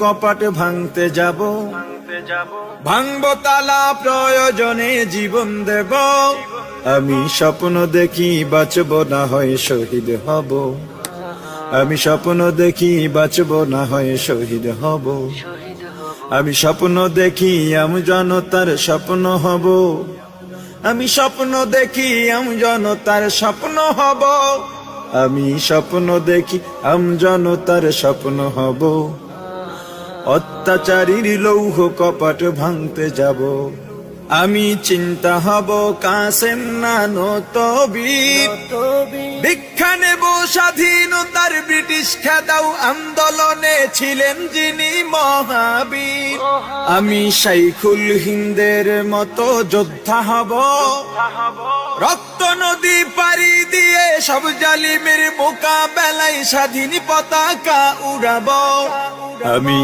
কপাট ভাঙতে যাব, ভাঙবো তালা প্রয়োজনে জীবন দেব। আমি স্বপ্ন দেখি বাঁচব না হয় শহীদ হব, আমি স্বপ্ন দেখি বাঁচব না হয় শহীদ হব। আমি স্বপ্ন দেখি আমি জনতার স্বপ্ন হব, আমি স্বপ্ন দেখি আমি জনতার স্বপ্ন হব। আমি স্বপ্ন দেখি আমি জনতার স্বপ্ন হব। অত্যাচারীর লৌহ কপাট ভাঙতে যাব, আমি চিন্তা হব কাসেম নানত বীর। ভিক্ষা নেব স্বাধীনতার ব্রিটিশ খেদাও আন্দোলনে ছিলেন যিনি মহাবীর। আমি শাইখুল হিন্দের মতো যোদ্ধা হব, রক্ত নদী পাড়ি দিয়ে সব জালিমের মোকাবেলায় স্বাধীন পতাকা উড়াবো। আমি